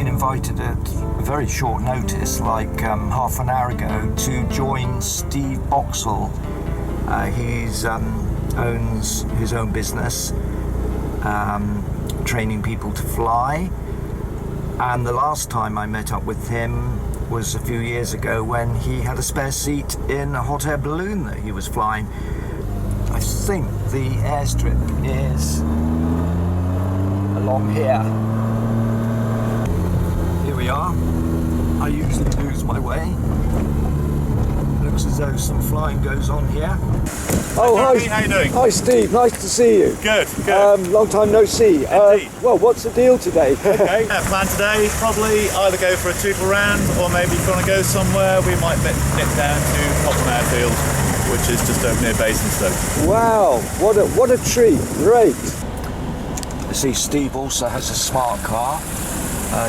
been invited at very short notice, like half an hour ago, to join Steve Boxall. He owns his own business, training people to fly. And the last time I met up with him was a few years ago when he had a spare seat in a hot air balloon that he was flying. I think the airstrip is along here. Here we are. I usually lose my way. Looks as though some flying goes on here. Oh, hi. How you doing? Hi, Steve. Nice to see you. Good, good. Long time no see. Well, what's the deal today? Okay, our plan today is probably either go for a tootle round, or maybe if you want to go somewhere, we might nip down to Popham Airfield, which is just over near Basingstoke. Wow, what a treat. Great. You see, Steve also has a smart car.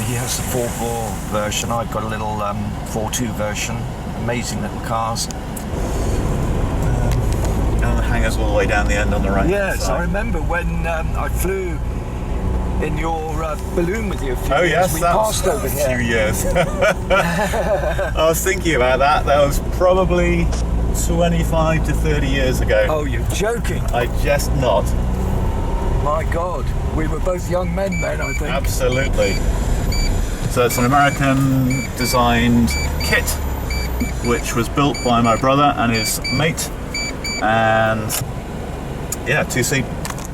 He has the 4-bore version. I've got a little 4.2 version. Amazing little cars. And the hangar's all the way down the end on the right. Yes, I remember when I flew in your balloon with you a few years. We passed over here. A few years. I was thinking about that. That was probably 25 to 30 years ago. Oh, you're joking. I just not. My God, we were both young men then, I think. Absolutely. So it's an American designed kit, which was built by my brother and his mate. And yeah, 2-seat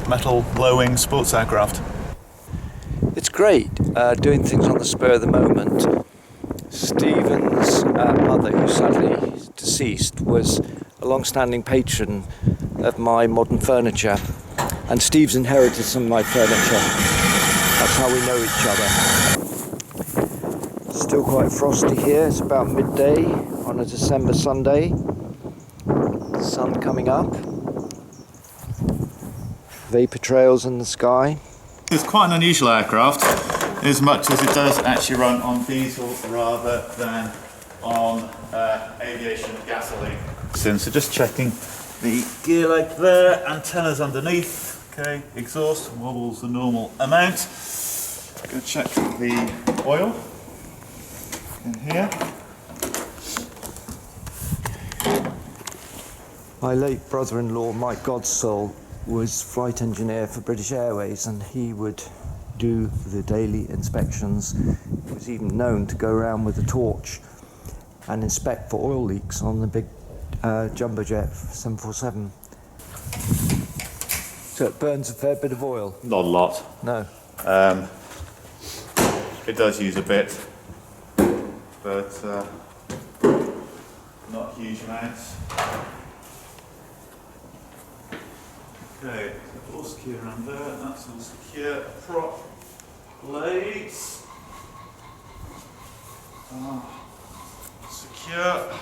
metal low-wing sports aircraft. It's great doing things on the spur of the moment. Stephen's mother, who's sadly deceased, was a long-standing patron of my modern furniture, and Steve's inherited some of my furniture. That's how we know each other. Still quite frosty here. It's about midday on a December Sunday. Sun coming up. Vapor trails in the sky. It's quite an unusual aircraft, as much as it does actually run on diesel rather than on aviation gasoline. So just checking the gear leg there, antennas underneath. Okay, exhaust wobbles the normal amount. Go check the oil in here. My late brother-in-law, Mike Godsoul, was flight engineer for British Airways, and he would do the daily inspections. He was even known to go around with a torch and inspect for oil leaks on the big jumbo jet 747. So it burns a fair bit of oil. Not a lot. No. It does use a bit, but not huge amounts. Okay, so all secure around there, that's all secure. Prop blades. Secure.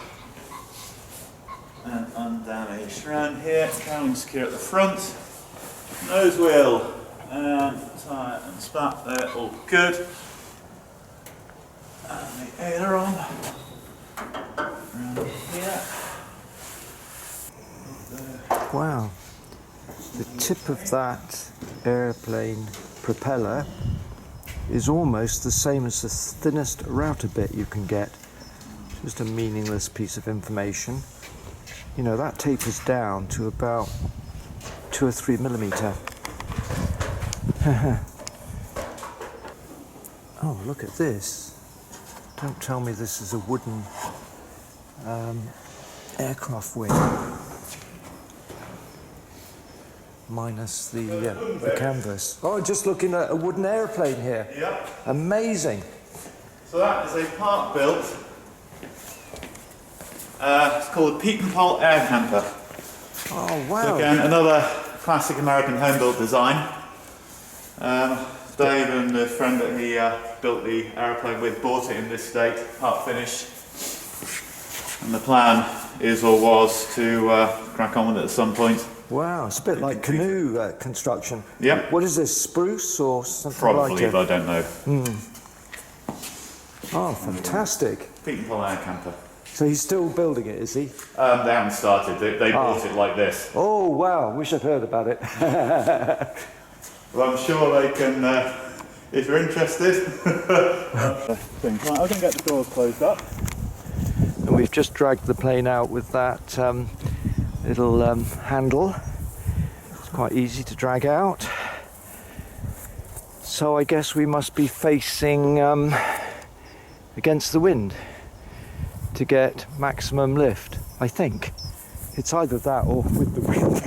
And undamaged. Around here, cowling secure at the front. Nose wheel and tyre and splat there, all good. And the aileron. Around here. There. Wow. The tip of that airplane propeller is almost the same as the thinnest router bit you can get. Just a meaningless piece of information. You know, that tapers down to about 2 or 3 millimeter. Oh, look at this. Don't tell me this is a wooden aircraft wing. Minus the canvas. Oh, just looking at a wooden airplane here. Yep. Amazing. So that is a part built. It's called a Peak and Pole Air Camper. Oh, wow. So again, another classic American home-built design. Dave and the friend that he built the aeroplane with bought it in this state, part finished. And the plan is or was to crack on with it at some point. Wow, it's a bit like canoe construction. Yep. What is this, spruce or something Probably, like it? but I don't know. Oh, fantastic. Peak and Pole Air Camper. So he's still building it, is he? They haven't started. They bought it like this. Oh, wow, wish I'd heard about it. Well, I'm sure they can if you're interested. Right, I'm going to get the doors closed up. And we've just dragged the plane out with that little handle. It's quite easy to drag out. So I guess we must be facing against the wind to get maximum lift, I think. It's either that or with the wind.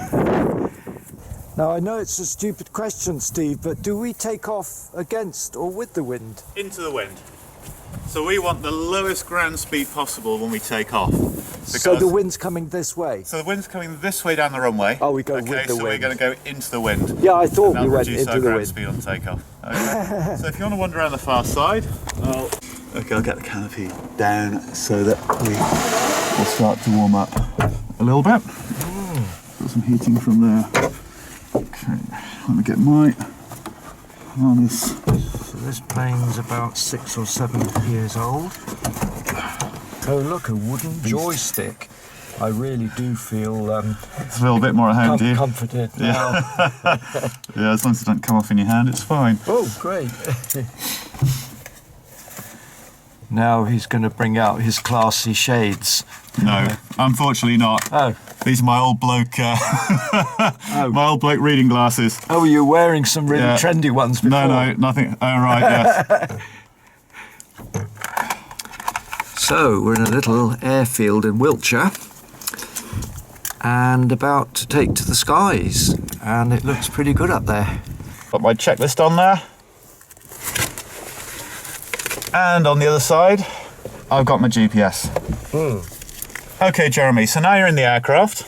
Now I know it's a stupid question, Steve, but do we take off against or with the wind? Into the wind. So we want the lowest ground speed possible when we take off. So the wind's coming this way? So the wind's coming this way down the runway. Oh, we go with the wind. Okay, so we're going to go into the wind. Yeah, I thought we went into the wind. Speed on takeoff. Okay. So if you want to wander around the far side, I'll get the canopy down so that we'll start to warm up a little bit. Got some heating from there. Okay, let me get my harness. So this plane's about 6 or 7 years old. Oh look, a wooden joystick. I really do feel it's a little bit more at home, do you? Comforted now. Yeah, as long as it doesn't come off in your hand, it's fine. Oh, great. Now he's going to bring out his classy shades. No, unfortunately not. Oh. These are my old bloke, my old bloke reading glasses. Oh, you're wearing some really trendy ones before. No, nothing. Oh, right, yes. So we're in a little airfield in Wiltshire and about to take to the skies, and it looks pretty good up there. Got my checklist on there. And on the other side, I've got my GPS. Okay, Jeremy, so now you're in the aircraft.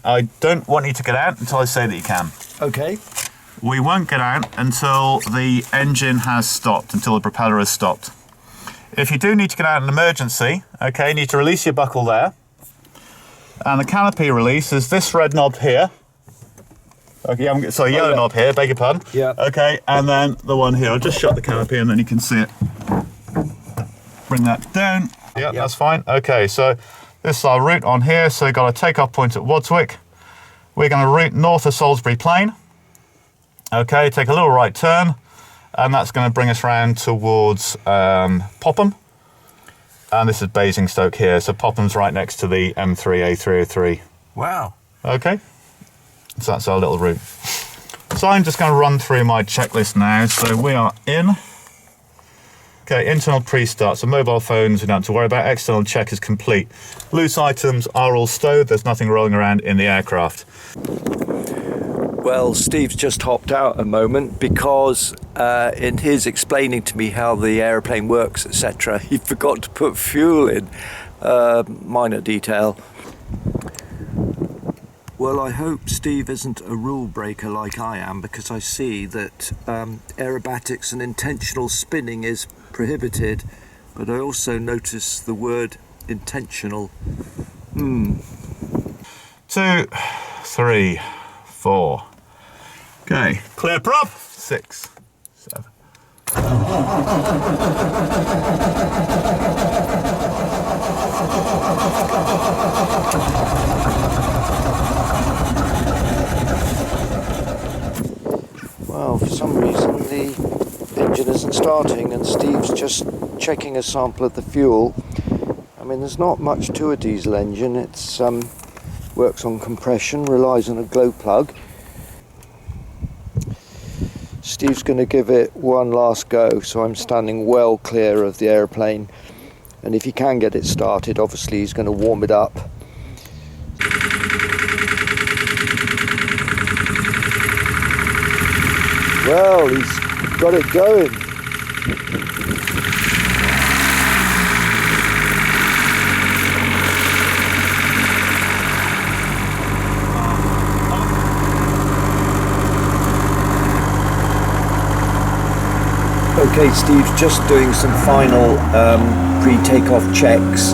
I don't want you to get out until I say that you can. Okay. We won't get out until the engine has stopped, until the propeller has stopped. If you do need to get out in an emergency, okay, you need to release your buckle there. And the canopy release is this red knob here. Okay, yellow knob here, beg your pardon. Yeah. Okay, and then the one here. I'll just shut the canopy and then you can see it. Bring that down. Yeah, that's fine. Okay, so this is our route on here. So we've got a takeoff point at Wadswick. We're going to route north of Salisbury Plain. Okay, take a little right turn, and that's going to bring us round towards Popham. And this is Basingstoke here. So Popham's right next to the M3A303. Wow. Okay, so that's our little route. So I'm just going to run through my checklist now. So we are in. Okay, internal pre-start, so mobile phones we don't have to worry about. External check is complete. Loose items are all stowed, there's nothing rolling around in the aircraft. Well, Steve's just hopped out a moment because in his explaining to me how the aeroplane works, etc., he forgot to put fuel in. Minor detail. Well, I hope Steve isn't a rule breaker like I am, because I see that aerobatics and intentional spinning is prohibited, but I also notice the word intentional. 2, 3, 4. Okay, clear prop. 6, 7. Well, for some reason the engine isn't starting and Steve's just checking a sample of the fuel. I mean, there's not much to a diesel engine. It's works on compression, relies on a glow plug. Steve's going to give it one last go, so I'm standing well clear of the aeroplane, and if he can get it started, obviously he's going to warm it up. Well, he's got it going. Okay, Steve's just doing some final pre-takeoff checks,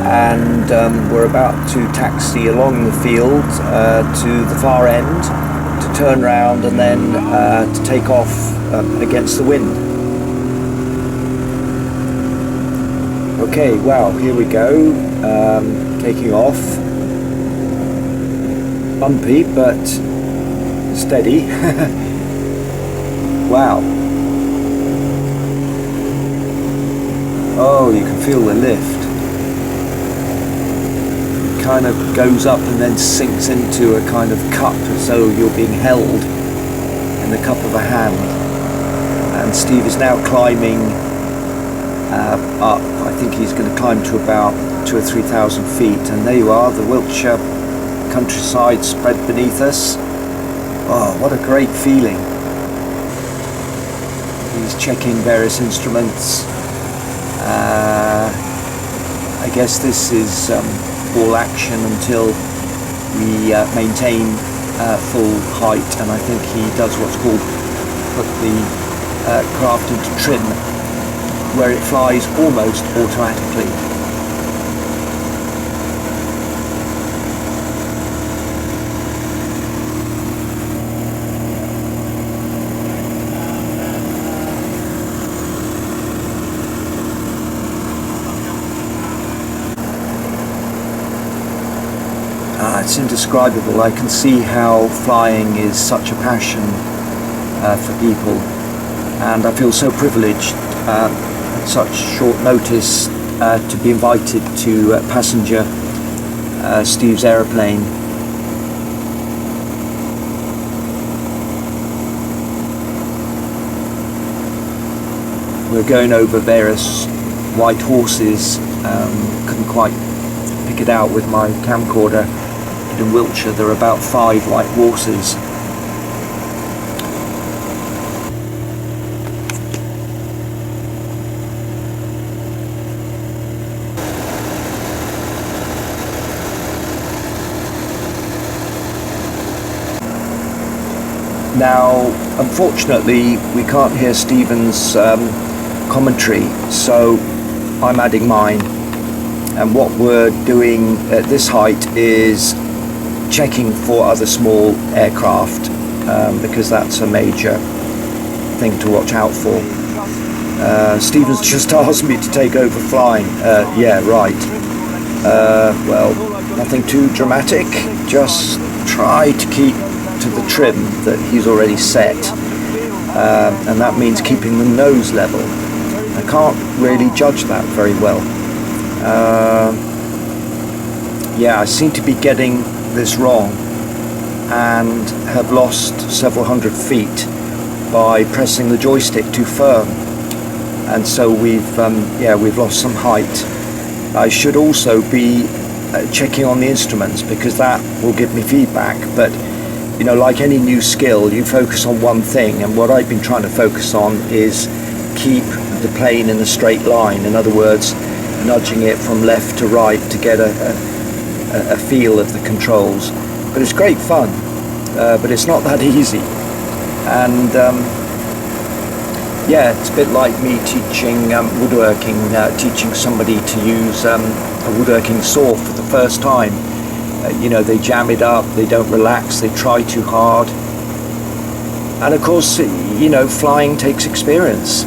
and we're about to taxi along the field to the far end to turn round and then to take off against the wind. Okay, wow, here we go, taking off. Bumpy but steady. Wow. Oh, you can feel the lift. It kind of goes up and then sinks into a kind of cup, as though you're being held in the cup of a hand. And Steve is now climbing up. I think he's going to climb to about 2,000 or 3,000 feet. And there you are, the Wiltshire countryside spread beneath us. Oh, what a great feeling. He's checking various instruments. I guess this is all action until we maintain full height, and I think he does what's called put the craft into trim, where it flies almost automatically. It's indescribable. I can see how flying is such a passion for people, and I feel so privileged at such short notice to be invited to passenger Steve's aeroplane. We're going over various white horses. Couldn't quite pick it out with my camcorder. In Wiltshire there are about 5 white horses. Now, unfortunately, we can't hear Stephen's commentary, so I'm adding mine. And what we're doing at this height is checking for other small aircraft, because that's a major thing to watch out for. Stephen's just asked me to take over flying. Yeah, right. Well, nothing too dramatic. Just try to keep to the trim that he's already set, and that means keeping the nose level. I can't really judge that very well. Yeah, I seem to be getting this wrong and have lost several hundred feet by pressing the joystick too firm, and so we've lost some height. I should also be checking on the instruments, because that will give me feedback, but you know, like any new skill, you focus on one thing, and what I've been trying to focus on is keep the plane in a straight line. In other words, nudging it from left to right to get a feel of the controls. But it's great fun, but it's not that easy. And yeah, it's a bit like me teaching woodworking, teaching somebody to use a woodworking saw for the first time. You know, they jam it up, they don't relax, they try too hard. And of course, you know, flying takes experience.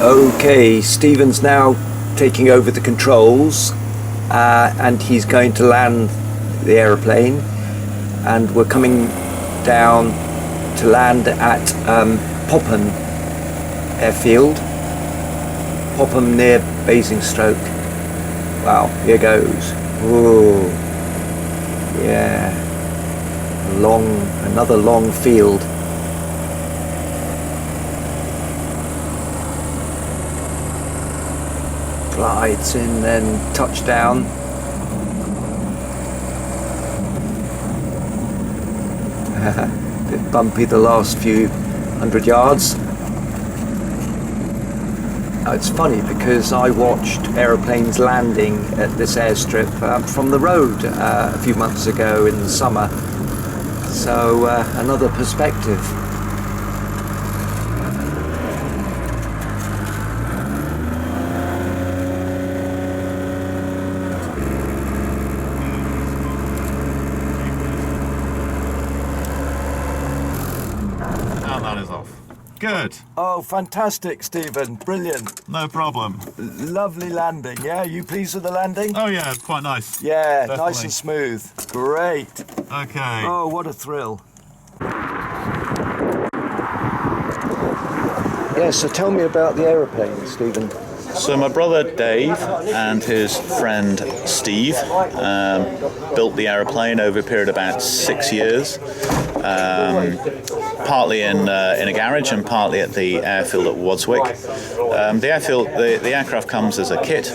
Okay, Stephen's now taking over the controls, and he's going to land the aeroplane, and we're coming down to land at Popham airfield, Popham near Basingstoke. Wow, here goes. Whoa, yeah, another long field. Glides in, then touchdown. Bit bumpy the last few hundred yards. It's funny because I watched aeroplanes landing at this airstrip from the road a few months ago in the summer, so another perspective. And that is off. Good. Oh, fantastic, Stephen. Brilliant. No problem. Lovely landing. Yeah, you pleased with the landing? Oh yeah, quite nice. Yeah, Definitely. nice and smooth. Great. Okay. Oh, what a thrill. Yeah, so tell me about the aeroplane, Stephen. So my brother Dave and his friend Steve built the aeroplane over a period of about 6 years, partly in a garage and partly at the airfield at Woodworking. The aircraft comes as a kit,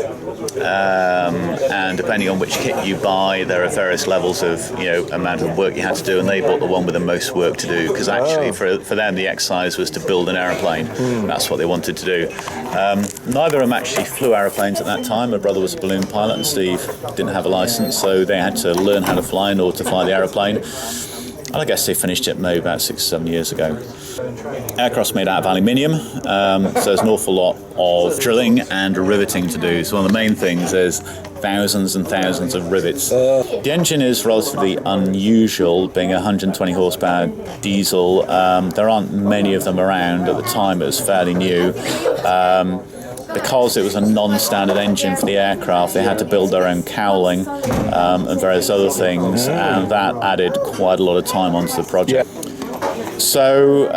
and depending on which kit you buy, there are various levels of amount of work you had to do, and they bought the one with the most work to do because actually for them the exercise was to build an aeroplane. That's what they wanted to do. Neither of them actually flew aeroplanes at that time. My brother was a balloon pilot and Steve didn't have a license, so they had to learn how to fly in order to fly the aeroplane. And I guess they finished it maybe about 6 or 7 years ago. Aircraft's made out of aluminium, so there's an awful lot of drilling and riveting to do. So one of the main things is thousands and thousands of rivets. The engine is relatively unusual, being a 120 horsepower diesel. There aren't many of them around. At the time it was fairly new. Because it was a non-standard engine for the aircraft, they had to build their own cowling and various other things, and that added quite a lot of time onto the project. So,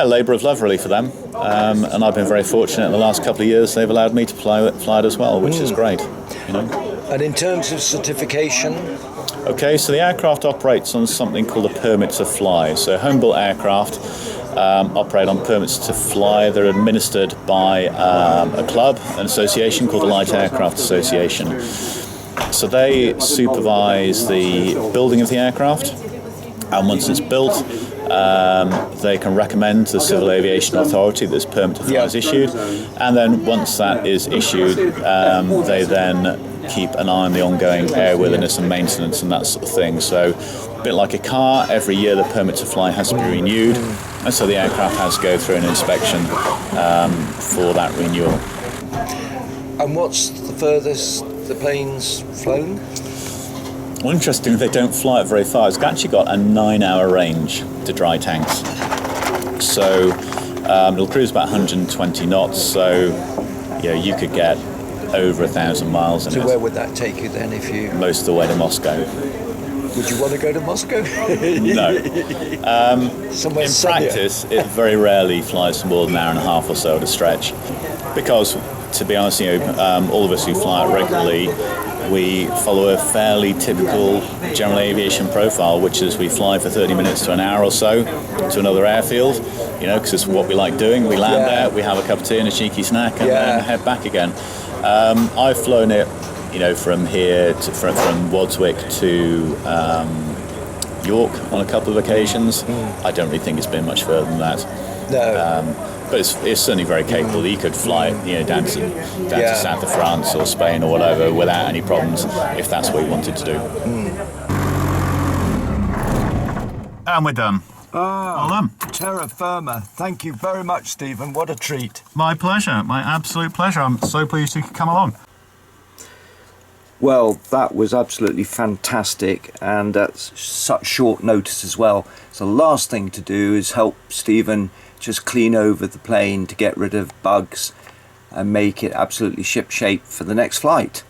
labour of love really for them, and I've been very fortunate in the last couple of years they've allowed me to fly it as well, which is great. And in terms of certification? Okay, so the aircraft operates on something called a permit to fly. So home-built aircraft operate on permits to fly. They're administered by a club, an association called the Light Aircraft Association. So they supervise the building of the aircraft, and once it's built, they can recommend to the Civil Aviation Authority that this permit to fly is issued, and then once that is issued, they then keep an eye on the ongoing airworthiness and maintenance and that sort of thing. So a bit like a car, every year the permit to fly has to be renewed, and so the aircraft has to go through an inspection for that renewal. And what's the furthest the plane's flown? Well, interestingly, they don't fly it very far. It's actually got a 9-hour range to dry tanks. So it'll cruise about 120 knots, so you could get over 1,000 miles in it. So where would that take you then if you... Most of the way to Moscow. Would you want to go to Moscow? No. Somewhere in sunnier. practice, it very rarely flies for more than an hour and a half or so at a stretch. Because, to be honest, all of us who fly it regularly, we follow a fairly typical general aviation profile, which is we fly for 30 minutes to an hour or so to another airfield, because it's what we like doing. We land there, we have a cup of tea and a cheeky snack, and then head back again. I've flown it, from here from Wadswick to York on a couple of occasions. I don't really think it's been much further than that. No. But it's certainly very capable. You could fly it, down to south of France or Spain or whatever without any problems if that's what you wanted to do. And we're done. Well done. Terra firma. Thank you very much, Stephen. What a treat. My pleasure. My absolute pleasure. I'm so pleased you could come along. Well, that was absolutely fantastic, and at such short notice as well. So the last thing to do is help Stephen just clean over the plane to get rid of bugs and make it absolutely ship shape for the next flight.